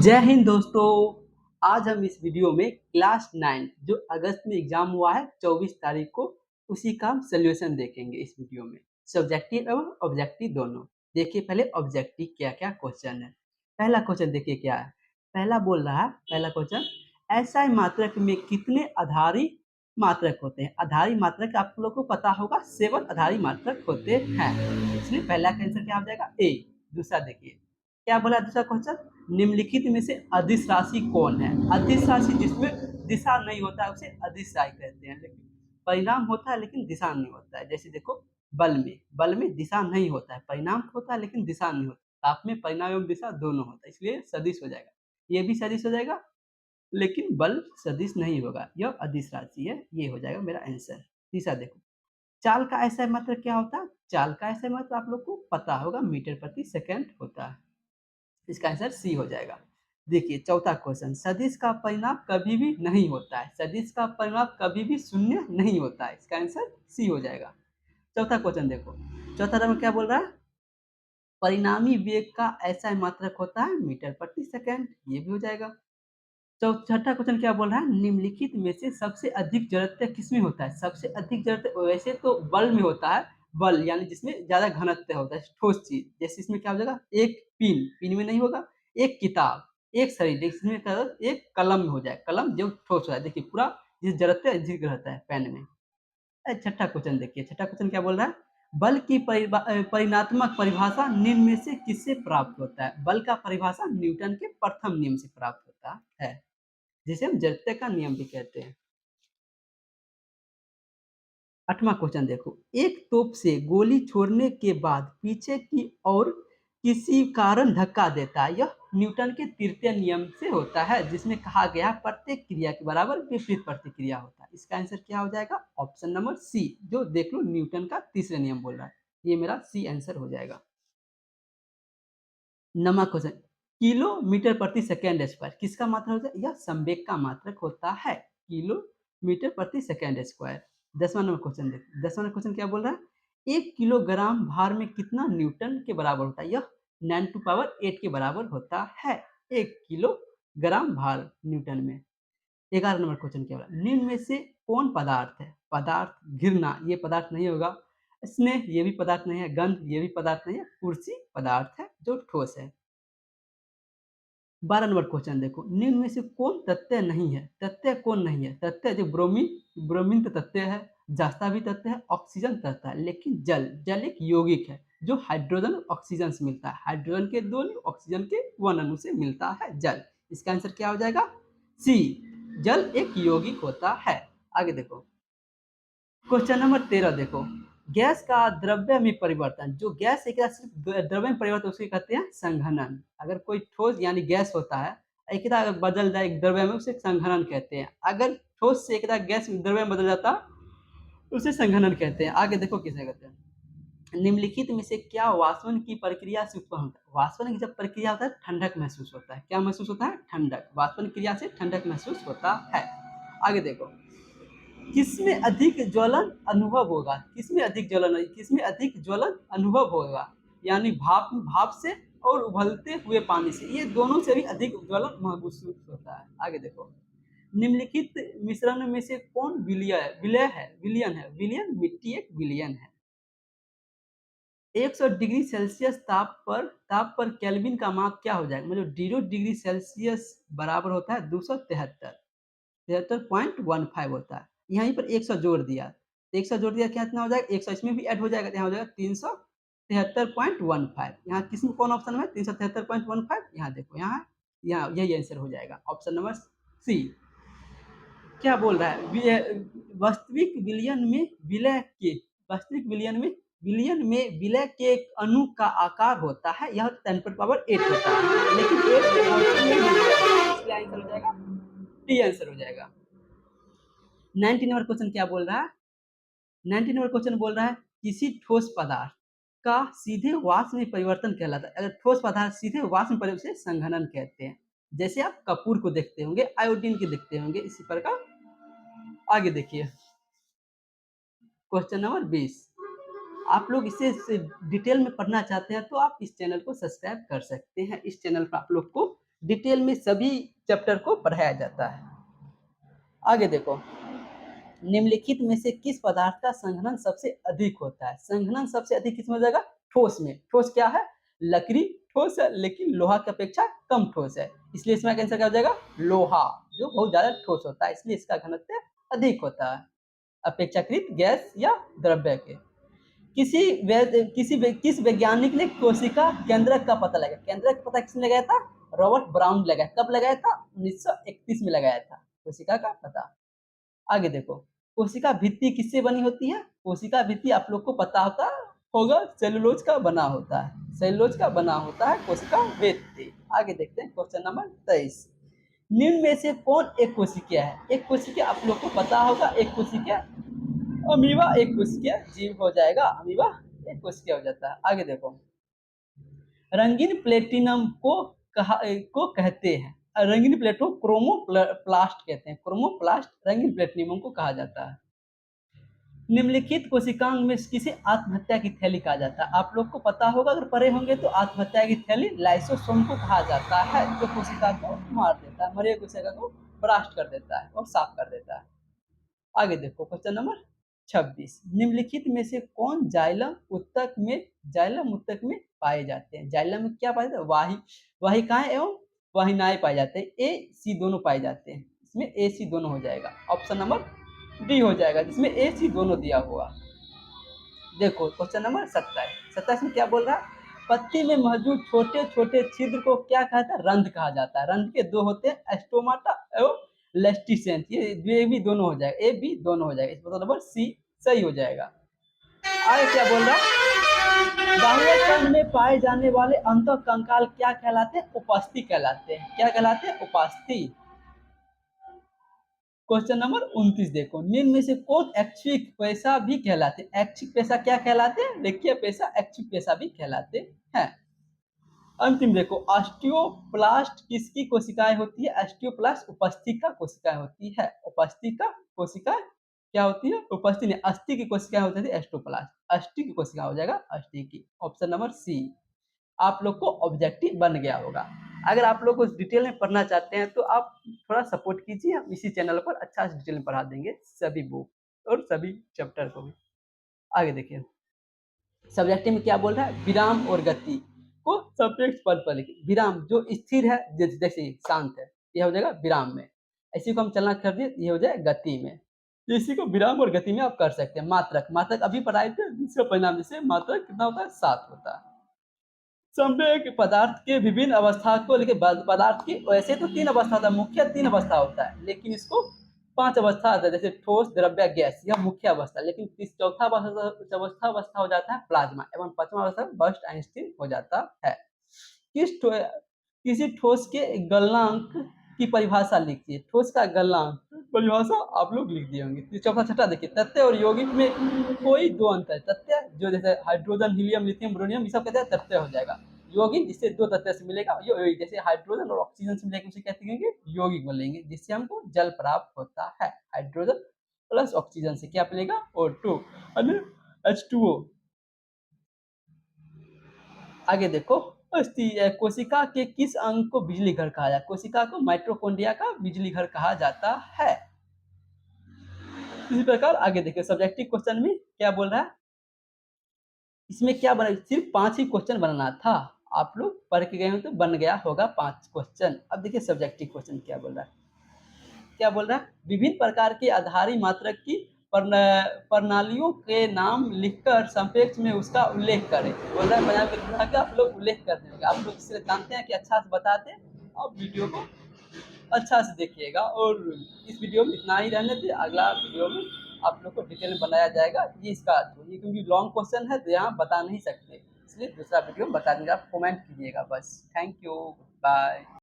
जय हिंद दोस्तों। आज हम इस वीडियो में क्लास 9 जो अगस्त में एग्जाम हुआ है 24 तारीख को, उसी का हम सोल्यूशन देखेंगे इस वीडियो में। सब्जेक्टिव एवं ऑब्जेक्टिव दोनों। देखिए पहले ऑब्जेक्टिव क्या क्या क्वेश्चन है। पहला क्वेश्चन देखिए क्या है। पहला बोल रहा है, पहला क्वेश्चन, ऐसा मात्रक में कितने आधारी मात्रक होते हैं। आधारी मात्रक आप लोग को पता होगा 7 आधारी मात्रक होते हैं। इसलिए पहला का आंसर क्या हो जाएगा, ए। दूसरा देखिए क्या बोला, दूसरा क्वेश्चन, निम्नलिखित में से अदिश राशि कौन है। अदिश राशि जिसमें दिशा नहीं होता है उसे अदिश राशि कहते हैं, लेकिन परिणाम होता है लेकिन दिशा नहीं होता है। जैसे देखो बल में दिशा नहीं होता है, परिणाम होता है लेकिन दिशा नहीं होता। ताप में परिणाम एवं दिशा दोनों होता है, इसलिए सदिश हो जाएगा। ये भी सदिश हो जाएगा लेकिन बल सदिश नहीं होगा, यह अदिश राशि है। ये हो जाएगा मेरा आंसर। तीसरा देखो, चाल का ऐसा मात्रक क्या होता है। चाल का ऐसा मात्रक आप लोग को पता होगा, मीटर प्रति सेकंड होता है। इसका आंसर सी हो जाएगा। देखिए चौथा क्वेश्चन, सदिश का परिणाम कभी भी नहीं होता है। सदिश का परिणाम कभी भी शून्य नहीं होता है। इसका आंसर सी हो जाएगा। चौथा क्वेश्चन देखो, चौथा नंबर क्या बोल रहा है, परिणामी वेग का ऐसा मात्रक होता है मीटर प्रति सेकंड। ये भी हो जाएगा। छठा क्वेश्चन क्या बोल रहा है, निम्नलिखित में से सबसे अधिक जड़त्व किसमें होता है। सबसे अधिक जड़त्व वैसे तो बल में होता है। बल यानी जिसमें ज्यादा घनत्व होता है, ठोस चीज। जैसे इसमें क्या हो जाएगा, एक पिन में नहीं होगा, एक किताब, एक शरीर, इसमें क्या होगा, एक कलम में हो जाए। कलम जो ठोस होता है, देखिए पूरा जिस जड़त्व अधिक रहता है पेन में। छठा क्वेश्चन देखिए, छठा क्वेश्चन क्या बोल रहा है, बल की परिणात्मक परिभाषा निम्न में से किससे प्राप्त होता है। बल का परिभाषा न्यूटन के प्रथम नियम से प्राप्त होता है, जिसे हम जड़त्व का नियम भी कहते हैं। आठवां क्वेश्चन देखो, एक तोप से गोली छोड़ने के बाद पीछे की ओर किसी कारण धक्का देता है। यह न्यूटन के तृतीय नियम से होता है, जिसमें कहा गया प्रत्येक क्रिया के बराबर विपरीत प्रतिक्रिया होता है। इसका आंसर क्या हो जाएगा, ऑप्शन नंबर सी, जो देख लो न्यूटन का तीसरा नियम बोल रहा है। ये मेरा सी आंसर हो जाएगा। नवा क्वेश्चन, किलोमीटर प्रति सेकेंड स्क्वायर किसका मात्रक होता है। यह संवेग का मात्रक होता है, किलोमीटर प्रति सेकेंड स्क्वायर। 10वां नंबर क्वेश्चन देखिए, 10वां क्वेश्चन क्या बोल रहा है, 1 किलोग्राम भार में कितना न्यूटन के बराबर होता है। यह 9⁸ के बराबर होता है, 1 किलोग्राम भार न्यूटन में। 11 नंबर क्वेश्चन क्या बोला, निम्न में से कौन पदार्थ है। पदार्थ, घृणा ये पदार्थ नहीं होगा, स्नेह ये भी पदार्थ नहीं है, गंध ये भी पदार्थ नहीं है, कुर्सी पदार्थ है जो ठोस है। 12 नंबर क्वेश्चन देखो, निम्न में से कौन तथ्य नहीं है। तथ्य कौन नहीं है, तथ्य जो ब्रोमीन तो तथ्य है, जास्ता भी तथ्य है, ऑक्सीजन तथ्य है, लेकिन जल एक यौगिक है जो हाइड्रोजन और ऑक्सीजन से मिलता है। हाइड्रोजन के 2 अणु, ऑक्सीजन के 1 अणु से मिलता है जल। इसका आंसर क्या हो जाएगा, सी, जल एक यौगिक होता है। आगे देखो, क्वेश्चन नंबर 13 देखो, गैस का द्रव्य में परिवर्तन। जो गैस एक सिर्फ द्रव्य में परिवर्तन उसे कहते हैं संघनन। अगर कोई ठोस यानी गैस होता है, एक अगर बदल जाए एक द्रव्य में, उसे संघनन कहते हैं। अगर ठोस से एक गैस द्रव्य में बदल जाता उसे संघनन कहते हैं। आगे देखो किसे कहते हैं, निम्नलिखित में से क्या वाष्पन की प्रक्रिया से उत्पन्न होता है। वाष्पन की जब प्रक्रिया होता है ठंडक महसूस होता है। क्या महसूस होता है, ठंडक। वाष्पन क्रिया से ठंडक महसूस होता है। आगे देखो, किसमें अधिक ज्वलन अनुभव होगा। किसमें अधिक ज्वलन अनुभव होगा, यानी भाप भाप से और उबलते हुए पानी से, ये दोनों से भी अधिक ज्वलन महसूस होता है। आगे देखो, निम्नलिखित मिश्रण में से कौन विलियन मिट्टी एक विलियन है। 100 डिग्री सेल्सियस ताप पर केल्विन का माप क्या हो जाएगा। मतलब 0 डिग्री सेल्सियस बराबर होता है 273.15 होता है। यहीं पर 100 जोड़ दिया, 100 जोड़ दिया, कितना हो जाएगा, 100 इसमें भी ऐड हो जाएगा, यहाँ हो जाएगा 373.15। यहाँ किसमें कौन ऑप्शन है, 373.15। यहाँ देखो, यहाँ यही आंसर हो जाएगा, ऑप्शन नंबर सी। क्या बोल रहा है, वास्तविक विलयन में विलय के एक अणु का आकार होता है, यह 10⁸ होता है, लेकिन 8 के ऑप्शन में नहीं है, इसलिए आंसर हो जाएगा डी, आंसर हो जाएगा। 19 नंबर क्वेश्चन क्या बोल रहा है, 19 नंबर क्वेश्चन बोल रहा है, किसी ठोस पदार्थ का सीधे वाष्प में परिवर्तन कहलाता है। अगर ठोस पदार्थ सीधे वाष्प में परिवर्तन, उसे संघनन कहते हैं। जैसे आप कपूर को देखते होंगे, आयोडीन के देखते होंगे, इसी प्रकार। आगे देखिए, क्वेश्चन नंबर 20, आप लोग इसे डिटेल में पढ़ना चाहते हैं तो आप इस चैनल को सब्सक्राइब कर सकते हैं। इस चैनल पर आप लोग को डिटेल में सभी चैप्टर को पढ़ाया जाता है। आगे देखो, निम्नलिखित में से किस पदार्थ का संघनन सबसे अधिक होता है? संघनन सबसे अधिक किसमें हो जाएगा? ठोस में। ठोस क्या है? लकड़ी ठोस है, लेकिन लोहा की अपेक्षा कम ठोस है, इसलिए इसमें आंसर क्या हो जाएगा? लोहा, जो बहुत ज्यादा ठोस होता है, इसलिए इसका घनत्व अधिक होता है अपेक्षाकृत गैस या द्रव्य के। किस वैज्ञानिक ने कोशिका केंद्रक का पता लगाया? केंद्रक का पता किसने लगाया था? रॉबर्ट ब्राउन लगाया। कब लगाया था? 1931 में लगाया था कोशिका का पता। आगे देखो, कोशिका भित्ति किससे बनी होती है? कोशिका भित्ति आप लोग को पता होगा सेलुलोज का बना होता है। सेलुलोज का बना होता है कोशिका भित्ति। आगे देखते हैं क्वेश्चन नंबर 23। निम्न में से कौन एक कोशिका है? एक कोशिका आप लोग को पता होगा, एक कोशिका अमीबा, एक कोशिका जीव हो जाएगा। अमीबा एक कोशिका हो जाता है। आगे देखो, रंगीन प्लेटिनम को कहते हैं। रंगीन प्लेटो क्रोमोप्लास्ट कहते हैं। क्रोमोप्लास्ट रंगीन प्लेटिनम को कहा जाता है। निम्नलिखित कोशिकांग में किसे आत्महत्या की थैली कहा जाता है? आप लोग को पता होगा, अगर पढ़े होंगे तो आत्महत्या की थैली लाइसोसोम को कहा जाता है, जो कोशिका को मार देता है, मरे कोशिका को ब्लास्ट कर देता है और साफ कर देता है। आगे देखो क्वेश्चन नंबर 26। निम्नलिखित में से कौन जाइलम उत्तक में पाए जाते हैं? जाइलम में क्या पाए जाते हैं? वाहिकाएं एवं वाहिनाएं पाए जाते हैं। ए सी दोनों पाए जाते हैं, इसमें ए सी दोनों हो जाएगा। ऑप्शन नंबर डी हो जाएगा, जिसमें ए सी दोनों दिया हुआ। देखो क्वेश्चन नंबर 27 में क्या बोल रहा है? पत्ती में मौजूद छोटे छोटे छिद्र को क्या कहता है? रंध्र कहा जाता है। रंध्र के दो होते हैं, स्टोमाटा एवं लेस्टिसेंस। ये भी दोनों हो जाएगा, ए बी दोनों हो जाएगा। इसका मतलब नंबर सी सही हो जाएगा। आगे क्या बोल रहा है? बाह्य स्तन में पाए जाने वाले अंतः कंकाल क्या कहलाते हैं? उपास्थि कहलाते हैं। क्या कहलाते हैं? उपास्थि। क्वेश्चन नंबर 29 देखो, निम्न में से कौन ऐच्छिक पेशा भी कहलाते हैं? ऐच्छिक पेशा क्या कहलाते हैं? रेखीय पेशा ऐच्छिक पेशा भी कहलाते हैं। अंतिम देखो, ऑस्टियोप्लास्ट किसकी कोशिकाएं होती है? ऑस्टियोप्लास्ट उपस्थिका कोशिकाएं होती है। उपस्थिका कोशिका क्या होती है? उपस्थिति नहीं, अस्थि की कोशिकाएं होती है एस्टोप्लास्ट। अस्थि की कोशिका हो जाएगा अस्थि की। ऑप्शन नंबर सी आप लोग को ऑब्जेक्टिव बन गया होगा। अगर आप लोग को डिटेल में पढ़ना चाहते हैं तो आप थोड़ा सपोर्ट कीजिए, हम इसी चैनल पर अच्छा से डिटेल में पढ़ा देंगे सभी बुक और सभी चैप्टर को भी। आगे देखिए, सब्जेक्टिव में क्या बोल रहा है? विराम और गति को सापेक्ष पद पर लिखिए। विराम जो स्थिर है, जैसे शांत है, यह हो जाएगा विराम में। इसी को हम चलना कर दिए, ये हो जाए गति में। इसी को विराम और गति में आप कर सकते हैं। मात्रक, मात्रक अभी पढ़ाए थे, इसका परिणाम जैसे मात्रक कितना होता है? 7 होता है। संवेग पदार्थ के विभिन्न अवस्था को लेके, पदार्थ की वैसे तो 3 अवस्था होता है, मुख्य 3 अवस्था होता है, लेकिन इसको 5 अवस्था आता है, जैसे ठोस, द्रव्य, गैस, यह मुख्य अवस्था। लेकिन चौथा अवस्था हो जाता है प्लाज्मा एवं 5वां अवस्था बर्स्ट आइंस्टीन हो जाता है। किसी ठोस के गलनांक की परिभाषा लिखिए। ठोस का गलनांक परिभाषा आप लोग लिख दिए होंगे। चौथा छठा देखिए, तथ्य और यौगिक में कोई दो अंतर। तथ्य जो जैसे हाइड्रोजन, हीलियम, लिथियम, ब्रोनियम, ये सब कहते हैं तथ्य हो जाएगा। यौगिक जिससे 2 तथ्य से मिलेगा, जैसे हाइड्रोजन और ऑक्सीजन से मिलेगा, उसे कहते हैं यौगिक बोलेंगे, जिससे हमको जल प्राप्त होता है। हाइड्रोजन प्लस ऑक्सीजन से क्या मिलेगा? O2 H2O। आगे देखो, कोशिका के किस अंग को बिजली घर कहा जाता है? कोशिका को माइटोकॉन्ड्रिया का बिजली घर कहा जाता है। इसी प्रकार आगे देखिए, सब्जेक्टिव क्वेश्चन में क्या बोल रहा है? इसमें क्या बना? सिर्फ 5 ही क्वेश्चन बनाना था। आप लोग पढ़ के गए हो तो बन गया होगा 5 क्वेश्चन। अब देखिए सब्जेक्टिव क्वेश्चन क्या बोल रहा है? क्या बोल रहा है? विभिन्न प्रकार के आधारी मात्रक की प्रणालियों के नाम लिखकर संक्षेप में उसका उल्लेख करें। बोल रहा है पंजाब के तरह का आप लोग उल्लेख कर देंगे। आप लोग इसलिए जानते हैं कि अच्छा से बताते हैं, आप वीडियो को अच्छा से देखिएगा। और इस वीडियो में इतना ही रहने दे, अगला वीडियो में आप लोग को डिटेल में बनाया जाएगा। ये इसका अर्थ है, क्योंकि लॉन्ग क्वेश्चन है तो यहाँ बता नहीं सकते, इसलिए दूसरा वीडियो बता देंगे। आप कमेंट कीजिएगा बस। Thank you, bye.